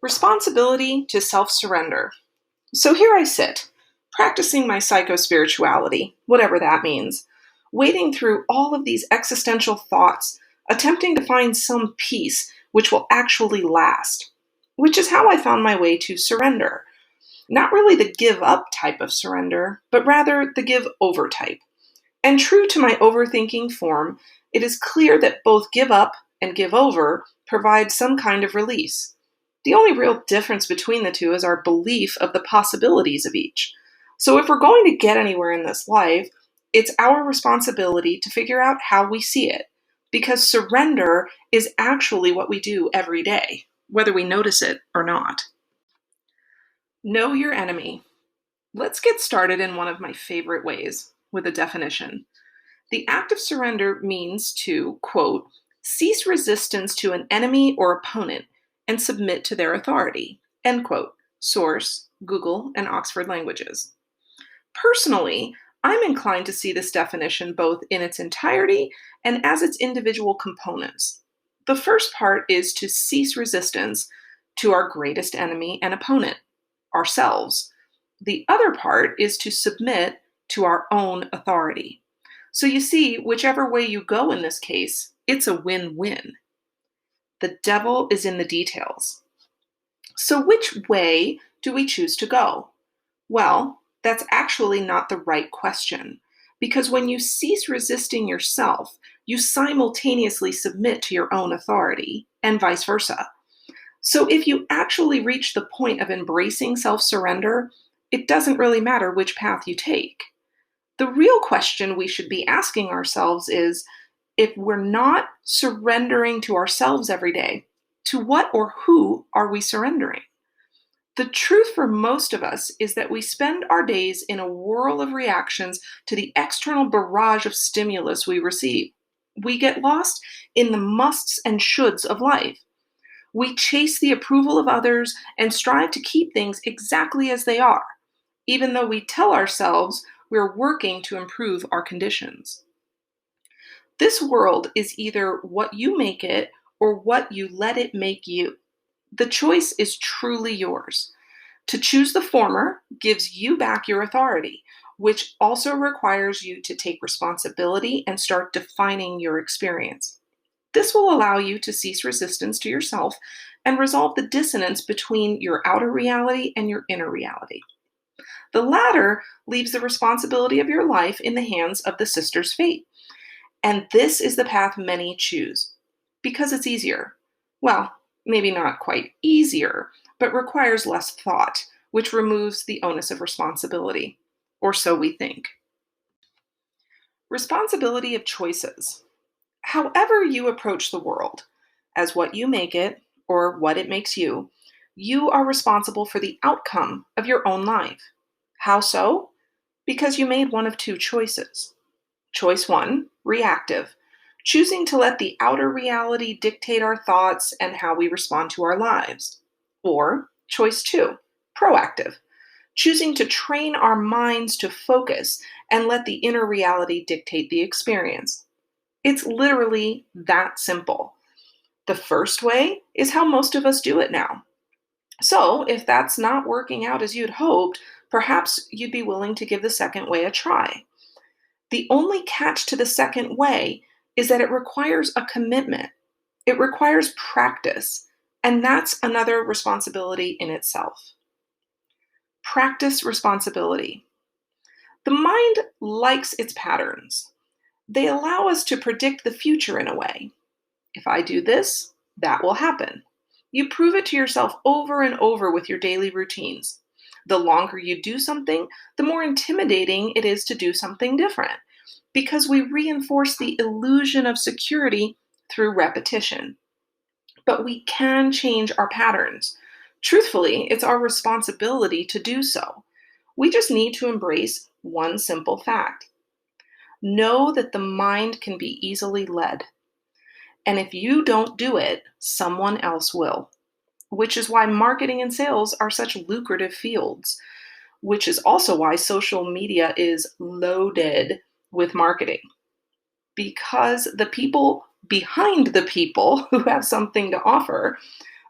Responsibility to self-surrender. So here I sit, practicing my psycho-spirituality, whatever that means, wading through all of these existential thoughts, attempting to find some peace which will actually last, which is how I found my way to surrender. Not really the give up type of surrender, but rather the give over type. And true to my overthinking form, it is clear that both give up and give over provide some kind of release. The only real difference between the two is our belief of the possibilities of each. So if we're going to get anywhere in this life, it's our responsibility to figure out how we see it, because surrender is actually what we do every day, whether we notice it or not. Know your enemy. Let's get started in one of my favorite ways, with a definition. The act of surrender means to, quote, cease resistance to an enemy or opponent and submit to their authority, end quote. Source, Google and Oxford Languages. Personally, I'm inclined to see this definition both in its entirety and as its individual components. The first part is to cease resistance to our greatest enemy and opponent, ourselves. The other part is to submit to our own authority. So you see, whichever way you go in this case, it's a win-win. The devil is in the details. So which way do we choose to go? Well, that's actually not the right question, because when you cease resisting yourself, you simultaneously submit to your own authority, and vice versa. So if you actually reach the point of embracing self-surrender, it doesn't really matter which path you take. The real question we should be asking ourselves is, if we're not surrendering to ourselves every day, to what or who are we surrendering? The truth for most of us is that we spend our days in a whirl of reactions to the external barrage of stimulus we receive. We get lost in the musts and shoulds of life. We chase the approval of others and strive to keep things exactly as they are, even though we tell ourselves we're working to improve our conditions. This world is either what you make it or what you let it make you. The choice is truly yours. To choose the former gives you back your authority, which also requires you to take responsibility and start defining your experience. This will allow you to cease resistance to yourself and resolve the dissonance between your outer reality and your inner reality. The latter leaves the responsibility of your life in the hands of the sister's fate. And this is the path many choose, because it's easier. Well, maybe not quite easier, but requires less thought, which removes the onus of responsibility, or so we think. Responsibility of choices. However you approach the world, as what you make it or what it makes you, you are responsible for the outcome of your own life. How so? Because you made one of two choices. Choice 1, reactive, choosing to let the outer reality dictate our thoughts and how we respond to our lives. Or choice 2, proactive, choosing to train our minds to focus and let the inner reality dictate the experience. It's literally that simple. The first way is how most of us do it now. So if that's not working out as you'd hoped, perhaps you'd be willing to give the second way a try. The only catch to the second way is that it requires a commitment. It requires practice, and that's another responsibility in itself. Practice responsibility. The mind likes its patterns. They allow us to predict the future in a way. If I do this, that will happen. You prove it to yourself over and over with your daily routines. The longer you do something, the more intimidating it is to do something different, because we reinforce the illusion of security through repetition. But we can change our patterns. Truthfully, it's our responsibility to do so. We just need to embrace one simple fact. Know that the mind can be easily led. And if you don't do it, someone else will. Which is why marketing and sales are such lucrative fields, which is also why social media is loaded with marketing. Because the people behind the people who have something to offer,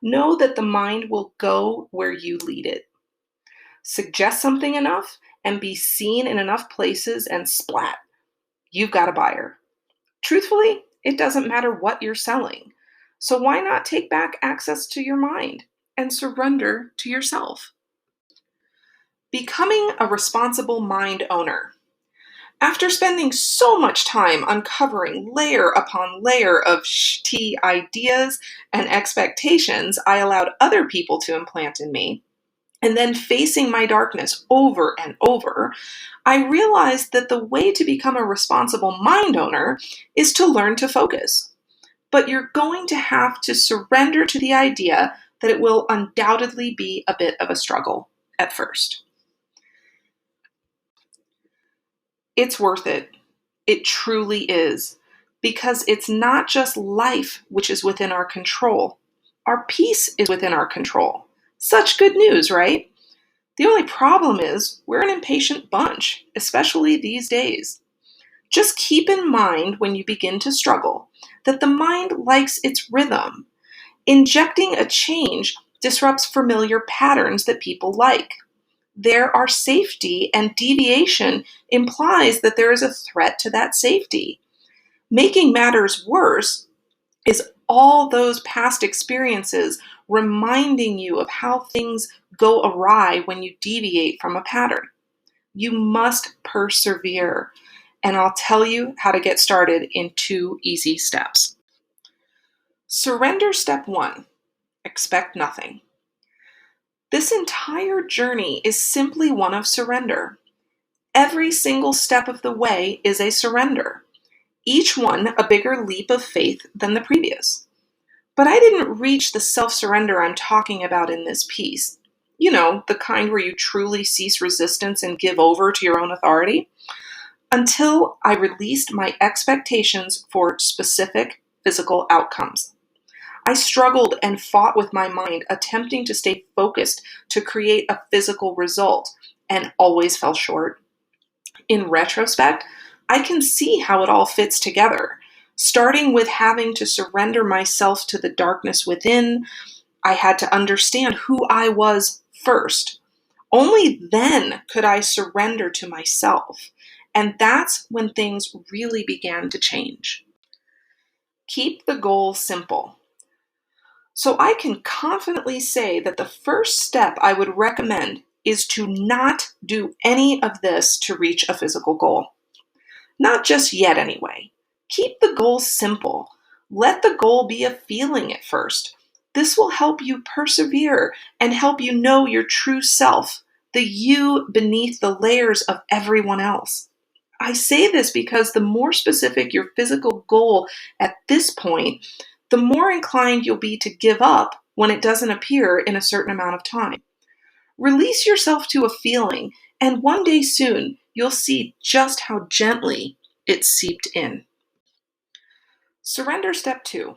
know that the mind will go where you lead it. Suggest something enough and be seen in enough places and splat, you've got a buyer. Truthfully, it doesn't matter what you're selling. So why not take back access to your mind and surrender to yourself? Becoming a responsible mind owner. After spending so much time uncovering layer upon layer of shitty ideas and expectations I allowed other people to implant in me, and then facing my darkness over and over, I realized that the way to become a responsible mind owner is to learn to focus. But you're going to have to surrender to the idea that it will undoubtedly be a bit of a struggle at first. It's worth it. It truly is. Because it's not just life which is within our control. Our peace is within our control. Such good news, right? The only problem is we're an impatient bunch, especially these days. Just keep in mind when you begin to struggle that the mind likes its rhythm. Injecting a change disrupts familiar patterns that people like. There are safety, and deviation implies that there is a threat to that safety. Making matters worse is all those past experiences reminding you of how things go awry when you deviate from a pattern. You must persevere, and I'll tell you how to get started in 2 easy steps. Surrender step 1. Expect nothing. This entire journey is simply one of surrender. Every single step of the way is a surrender, each one a bigger leap of faith than the previous. But I didn't reach the self-surrender I'm talking about in this piece. You know, the kind where you truly cease resistance and give over to your own authority, until I released my expectations for specific physical outcomes. I struggled and fought with my mind, attempting to stay focused to create a physical result, and always fell short. In retrospect, I can see how it all fits together. Starting with having to surrender myself to the darkness within, I had to understand who I was first. Only then could I surrender to myself. And that's when things really began to change. Keep the goal simple. So I can confidently say that the first step I would recommend is to not do any of this to reach a physical goal. Not just yet, anyway. Keep the goal simple. Let the goal be a feeling at first. This will help you persevere and help you know your true self, the you beneath the layers of everyone else. I say this because the more specific your physical goal at this point, the more inclined you'll be to give up when it doesn't appear in a certain amount of time. Release yourself to a feeling, and one day soon, you'll see just how gently it seeped in. Surrender step 2,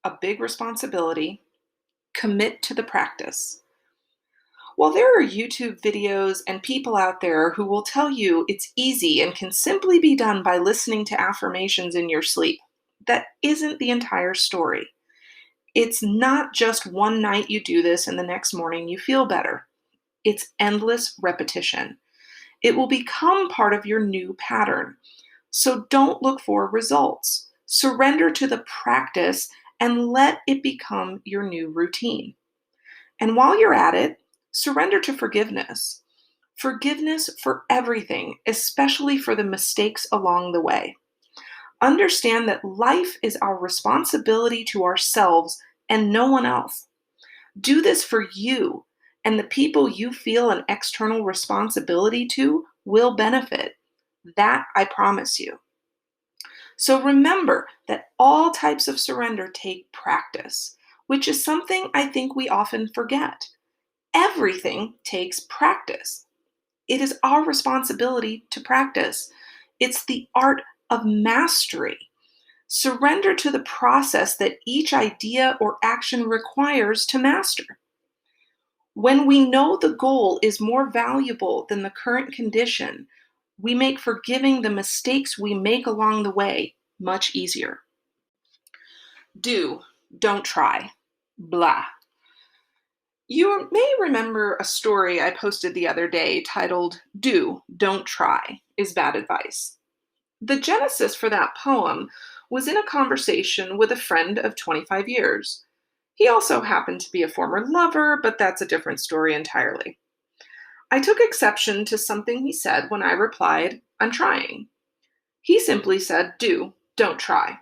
a big responsibility, commit to the practice. While there are YouTube videos and people out there who will tell you it's easy and can simply be done by listening to affirmations in your sleep, that isn't the entire story. It's not just one night you do this and the next morning you feel better. It's endless repetition. It will become part of your new pattern. So don't look for results. Surrender to the practice and let it become your new routine. And while you're at it, surrender to forgiveness. Forgiveness for everything, especially for the mistakes along the way. Understand that life is our responsibility to ourselves and no one else. Do this for you, and the people you feel an external responsibility to will benefit. That I promise you. So remember that all types of surrender take practice, which is something I think we often forget. Everything takes practice. It is our responsibility to practice. It's the art of mastery. Surrender to the process that each idea or action requires to master. When we know the goal is more valuable than the current condition, we make forgiving the mistakes we make along the way much easier. Do, don't try. Blah. You may remember a story I posted the other day titled, Do, Don't Try, is Bad Advice. The genesis for that poem was in a conversation with a friend of 25 years. He also happened to be a former lover, but that's a different story entirely. I took exception to something he said when I replied, I'm trying. He simply said, Do, don't try.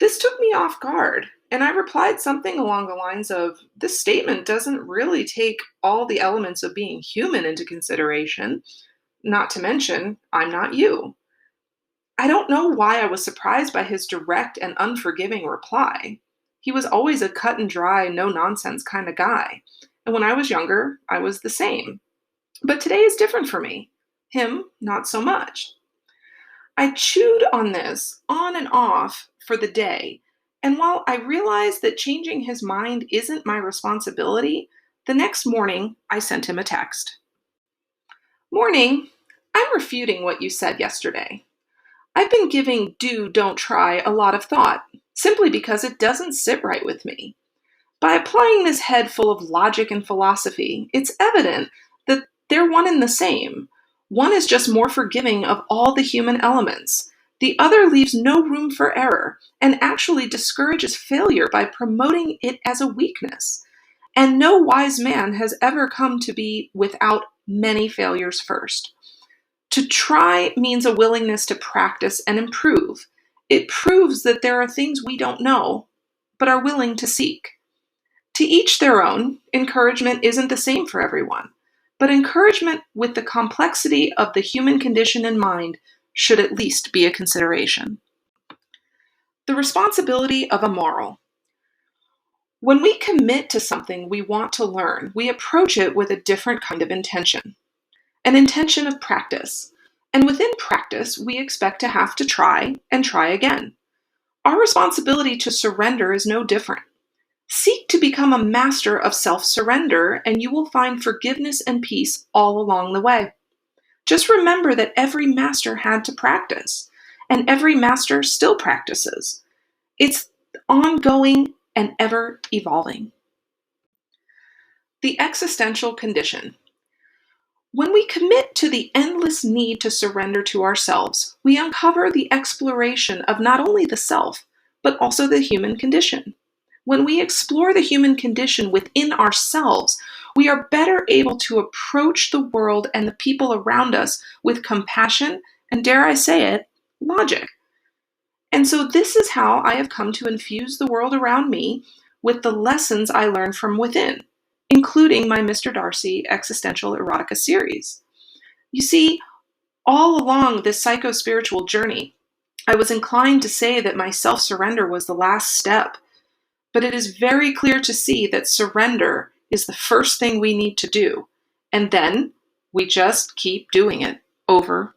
This took me off guard, and I replied something along the lines of, This statement doesn't really take all the elements of being human into consideration, not to mention, I'm not you. I don't know why I was surprised by his direct and unforgiving reply. He was always a cut and dry, no nonsense kind of guy. And when I was younger, I was the same. But today is different for me. Him, not so much. I chewed on this on and off for the day. And while I realized that changing his mind isn't my responsibility, the next morning I sent him a text. Morning, I'm refuting what you said yesterday. I've been giving do, don't try a lot of thought, simply because it doesn't sit right with me. By applying this head full of logic and philosophy, it's evident that they're one and the same. One is just more forgiving of all the human elements. The other leaves no room for error and actually discourages failure by promoting it as a weakness. And no wise man has ever come to be without many failures first. To try means a willingness to practice and improve. It proves that there are things we don't know, but are willing to seek. To each their own, encouragement isn't the same for everyone, but encouragement with the complexity of the human condition in mind should at least be a consideration. The responsibility of a moral. When we commit to something we want to learn, we approach it with a different kind of intention, an intention of practice. And within practice, we expect to have to try and try again. Our responsibility to surrender is no different. Seek to become a master of self-surrender, and you will find forgiveness and peace all along the way. Just remember that every master had to practice, and every master still practices. It's ongoing and ever evolving. The existential condition. When we commit to the endless need to surrender to ourselves, we uncover the exploration of not only the self, but also the human condition. When we explore the human condition within ourselves, we are better able to approach the world and the people around us with compassion and, dare I say it, logic. And so this is how I have come to infuse the world around me with the lessons I learned from within, including my Mr. Darcy Existential Erotica series. You see, all along this psycho-spiritual journey, I was inclined to say that my self-surrender was the last step, but it is very clear to see that surrender is the first thing we need to do, and then we just keep doing it over